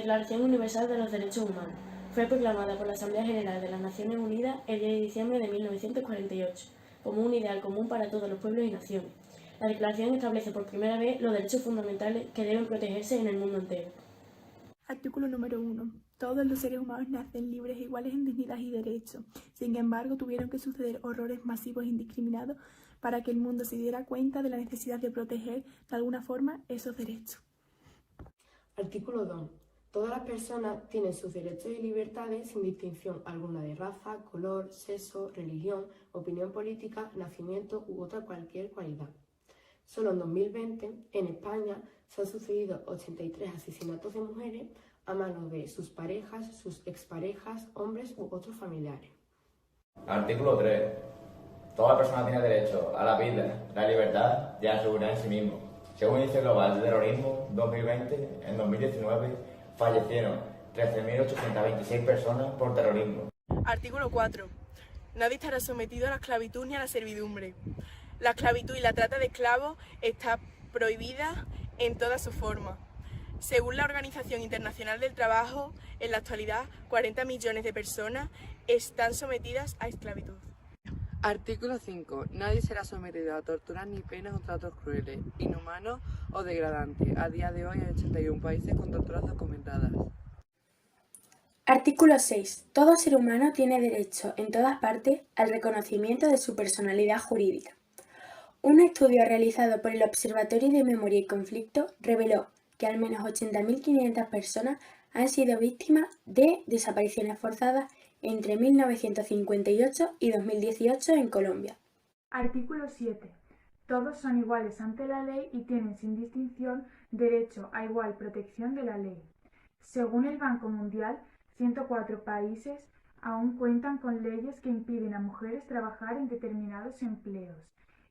Declaración Universal de los Derechos Humanos. Fue proclamada por la Asamblea General de las Naciones Unidas el 10 de diciembre de 1948, como un ideal común para todos los pueblos y naciones. La Declaración establece por primera vez los derechos fundamentales que deben protegerse en el mundo entero. Artículo número 1. Todos los seres humanos nacen libres e iguales en dignidad y derechos. Sin embargo, tuvieron que suceder horrores masivos e indiscriminados para que el mundo se diera cuenta de la necesidad de proteger de alguna forma esos derechos. Artículo 2. Todas las personas tienen sus derechos y libertades sin distinción alguna de raza, color, sexo, religión, opinión política, nacimiento u otra cualquier cualidad. Solo en 2020, en España, se han sucedido 83 asesinatos de mujeres a manos de sus parejas, sus exparejas, hombres u otros familiares. Artículo 3. Toda persona tiene derecho a la vida, la libertad y a la seguridad en sí mismo. Según el Índice Global de Terrorismo 2020, en 2019 fallecieron 13.826 personas por terrorismo. Artículo 4. Nadie estará sometido a la esclavitud ni a la servidumbre. La esclavitud y la trata de esclavos está prohibida en todas sus formas. Según la Organización Internacional del Trabajo, en la actualidad 40 millones de personas están sometidas a esclavitud. Artículo 5. Nadie será sometido a torturas ni penas o tratos crueles, inhumanos o degradantes. A día de hoy hay 81 países con torturas documentadas. Artículo 6. Todo ser humano tiene derecho, en todas partes, al reconocimiento de su personalidad jurídica. Un estudio realizado por el Observatorio de Memoria y Conflicto reveló que al menos 80.500 personas han sido víctimas de desapariciones forzadas entre 1958 y 2018 en Colombia. Artículo 7. Todos son iguales ante la ley y tienen sin distinción derecho a igual protección de la ley. Según el Banco Mundial, 104 países aún cuentan con leyes que impiden a mujeres trabajar en determinados empleos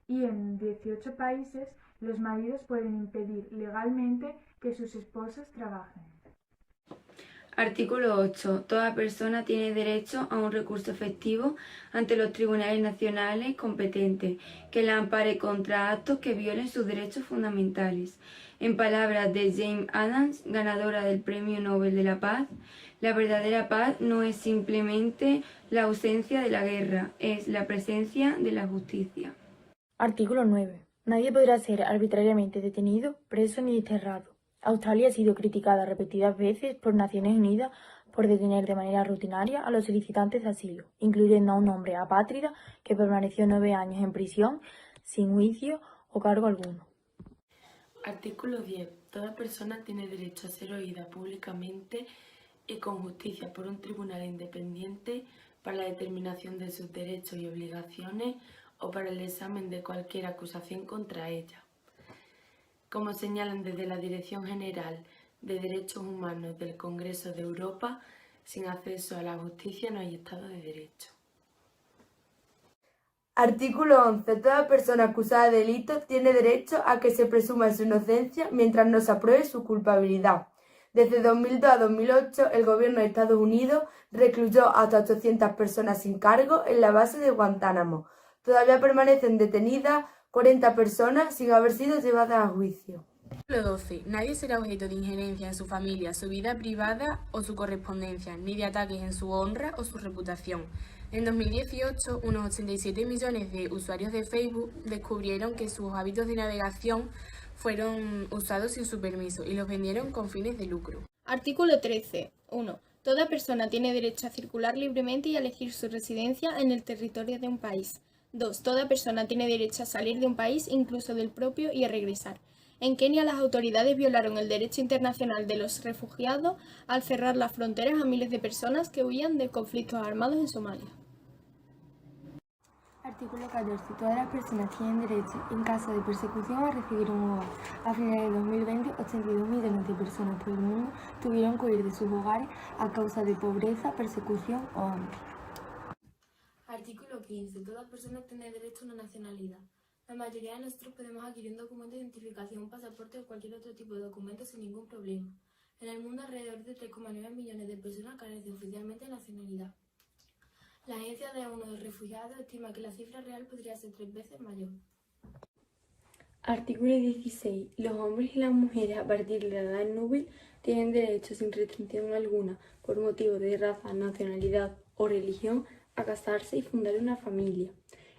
y en 18 países los maridos pueden impedir legalmente que sus esposas trabajen. Artículo 8. Toda persona tiene derecho a un recurso efectivo ante los tribunales nacionales competentes que la ampare contra actos que violen sus derechos fundamentales. En palabras de Jane Addams, ganadora del Premio Nobel de la Paz, la verdadera paz no es simplemente la ausencia de la guerra, es la presencia de la justicia. Artículo 9. Nadie podrá ser arbitrariamente detenido, preso ni desterrado. Australia ha sido criticada repetidas veces por Naciones Unidas por detener de manera rutinaria a los solicitantes de asilo, incluyendo a un hombre apátrida que permaneció 9 años en prisión sin juicio o cargo alguno. Artículo 10. Toda persona tiene derecho a ser oída públicamente y con justicia por un tribunal independiente para la determinación de sus derechos y obligaciones o para el examen de cualquier acusación contra ella. Como señalan desde la Dirección General de Derechos Humanos del Congreso de Europa, sin acceso a la justicia no hay Estado de Derecho. Artículo 11. Toda persona acusada de delitos tiene derecho a que se presuma su inocencia mientras no se apruebe su culpabilidad. Desde 2002 a 2008, el gobierno de Estados Unidos recluyó hasta 800 personas sin cargo en la base de Guantánamo. Todavía permanecen detenidas 40 personas sin haber sido llevadas a juicio. Artículo 12. Nadie será objeto de injerencia en su familia, su vida privada o su correspondencia, ni de ataques en su honra o su reputación. En 2018, unos 87 millones de usuarios de Facebook descubrieron que sus hábitos de navegación fueron usados sin su permiso y los vendieron con fines de lucro. Artículo 13. 1. Toda persona tiene derecho a circular libremente y a elegir su residencia en el territorio de un país. 2. Toda persona tiene derecho a salir de un país, incluso del propio, y a regresar. En Kenia, las autoridades violaron el derecho internacional de los refugiados al cerrar las fronteras a miles de personas que huían de conflictos armados en Somalia. Artículo 14. Todas las personas tienen derecho, en caso de persecución, a recibir un hogar. A finales de 2020, 82 millones de personas por el mundo tuvieron que huir de sus hogares a causa de pobreza, persecución o hambre. Artículo 15. Toda persona tiene derecho a una nacionalidad. La mayoría de nosotros podemos adquirir un documento de identificación, un pasaporte o cualquier otro tipo de documento sin ningún problema. En el mundo, alrededor de 3,9 millones de personas carecen oficialmente de nacionalidad. La Agencia de ONU de Refugiados estima que la cifra real podría ser 3 veces mayor. Artículo 16. Los hombres y las mujeres a partir de la edad núbil tienen derecho sin restricción alguna, por motivo de raza, nacionalidad o religión, a casarse y fundar una familia.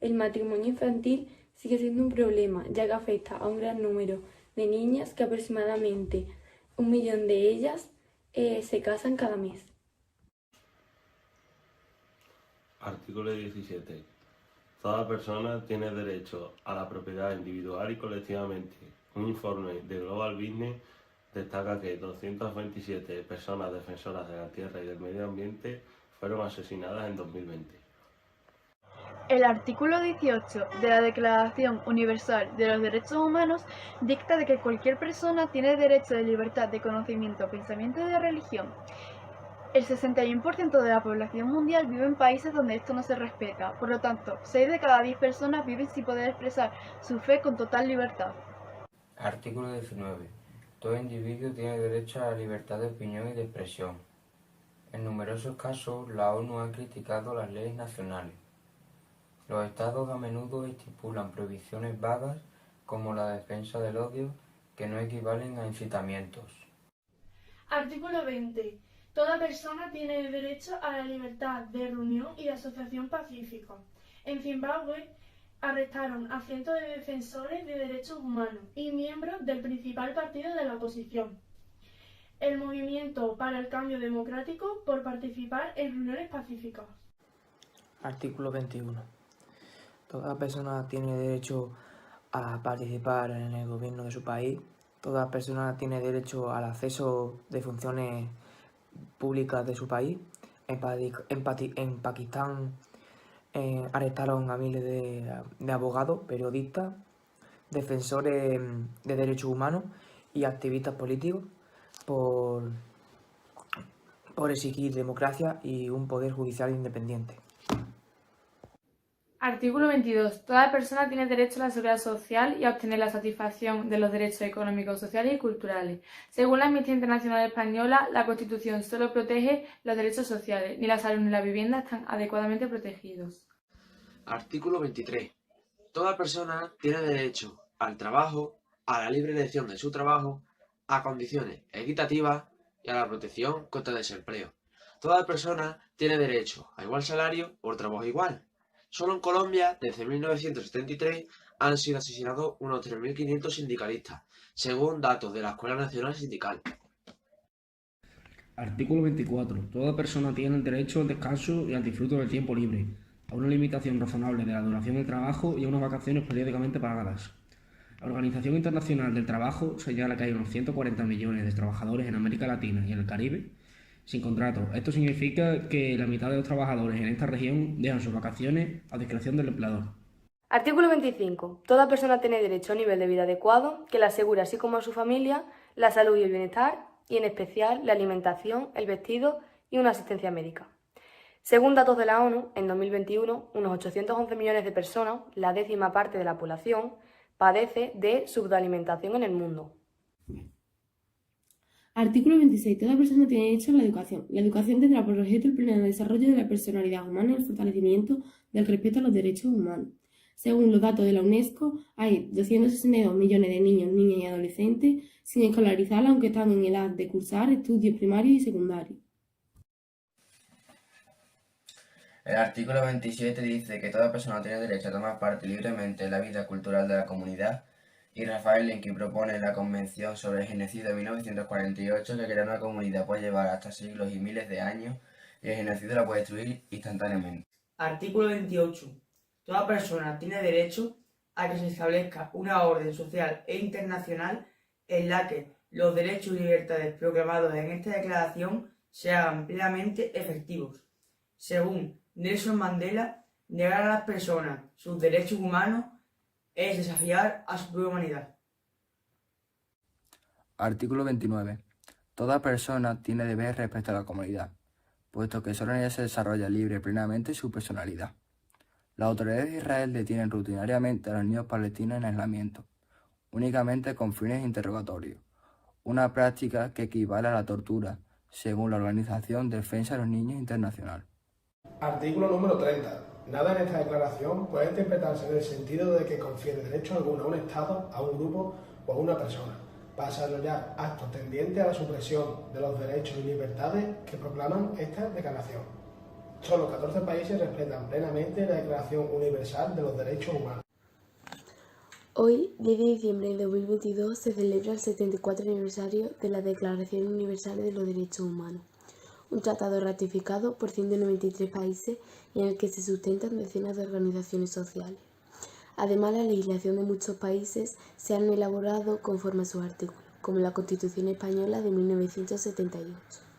El matrimonio infantil sigue siendo un problema, ya que afecta a un gran número de niñas, que aproximadamente 1 millón de ellas se casan cada mes. Artículo 17. Toda persona tiene derecho a la propiedad individual y colectivamente. Un informe de Global Business destaca que 227 personas defensoras de la tierra y del medio ambiente fueron asesinadas en 2020. El artículo 18 de la Declaración Universal de los Derechos Humanos dicta de que cualquier persona tiene derecho de libertad de conocimiento, pensamiento y de religión. El 61% de la población mundial vive en países donde esto no se respeta, por lo tanto, 6 de cada 10 personas viven sin poder expresar su fe con total libertad. Artículo 19. Todo individuo tiene derecho a la libertad de opinión y de expresión. En numerosos casos, la ONU ha criticado las leyes nacionales. Los estados a menudo estipulan prohibiciones vagas como la defensa del odio, que no equivalen a incitamientos. Artículo 20. Toda persona tiene derecho a la libertad de reunión y de asociación pacífica. En Zimbabue arrestaron a cientos de defensores de derechos humanos y miembros del principal partido de la oposición, el Movimiento para el Cambio Democrático, por participar en reuniones pacíficas. Artículo 21. Toda persona tiene derecho a participar en el gobierno de su país. Toda persona tiene derecho al acceso de funciones públicas de su país. En Pakistán arrestaron a miles de abogados, periodistas, defensores de derechos humanos y activistas políticos por exigir democracia y un poder judicial independiente. Artículo 22. Toda persona tiene derecho a la seguridad social y a obtener la satisfacción de los derechos económicos, sociales y culturales. Según la Amnistía Internacional Española, la Constitución solo protege los derechos sociales, ni la salud ni la vivienda están adecuadamente protegidos. Artículo 23. Toda persona tiene derecho al trabajo, a la libre elección de su trabajo, a condiciones equitativas y a la protección contra el desempleo. Toda persona tiene derecho a igual salario por trabajo igual. Solo en Colombia, desde 1973, han sido asesinados unos 3.500 sindicalistas, según datos de la Escuela Nacional Sindical. Artículo 24. Toda persona tiene el derecho al descanso y al disfrute del tiempo libre, a una limitación razonable de la duración del trabajo y a unas vacaciones periódicamente pagadas. La Organización Internacional del Trabajo señala que hay unos 140 millones de trabajadores en América Latina y en el Caribe sin contrato. Esto significa que la mitad de los trabajadores en esta región dejan sus vacaciones a discreción del empleador. Artículo 25. Toda persona tiene derecho a un nivel de vida adecuado que le asegure, así como a su familia, la salud y el bienestar, y en especial la alimentación, el vestido y una asistencia médica. Según datos de la ONU, en 2021, unos 811 millones de personas, la 10ª parte de la población, padece de subalimentación en el mundo. Artículo 26. Toda persona tiene derecho a la educación. La educación tendrá por objeto el pleno desarrollo de la personalidad humana y el fortalecimiento del respeto a los derechos humanos. Según los datos de la UNESCO, hay 262 millones de niños, niñas y adolescentes sin escolarizar, aunque están en edad de cursar estudios primarios y secundarios. El artículo 27 dice que toda persona tiene derecho a tomar parte libremente en la vida cultural de la comunidad, y Rafael Lenki propone en la Convención sobre el Genocidio de 1948 que crear una comunidad puede llevar hasta siglos y miles de años y el genocidio la puede destruir instantáneamente. Artículo 28. Toda persona tiene derecho a que se establezca una orden social e internacional en la que los derechos y libertades proclamados en esta declaración se hagan plenamente efectivos. Según Nelson Mandela, negar a las personas sus derechos humanos es desafiar a su propia humanidad. Artículo 29. Toda persona tiene deber respecto a la comunidad, puesto que solo en ella se desarrolla libre y plenamente su personalidad. Las autoridades de Israel detienen rutinariamente a los niños palestinos en aislamiento, únicamente con fines interrogatorios, una práctica que equivale a la tortura, según la Organización de Defensa de los Niños Internacional. Artículo número 30. Nada en esta declaración puede interpretarse en el sentido de que confiere derecho alguno a un Estado, a un grupo o a una persona, para desarrollar actos tendientes a la supresión de los derechos y libertades que proclaman esta declaración. Solo 14 países respetan plenamente la Declaración Universal de los Derechos Humanos. Hoy, 10 de diciembre de 2022, se celebra el 74 aniversario de la Declaración Universal de los Derechos Humanos, un tratado ratificado por 193 países y en el que se sustentan decenas de organizaciones sociales. Además, la legislación de muchos países se han elaborado conforme a sus artículos, como la Constitución Española de 1978.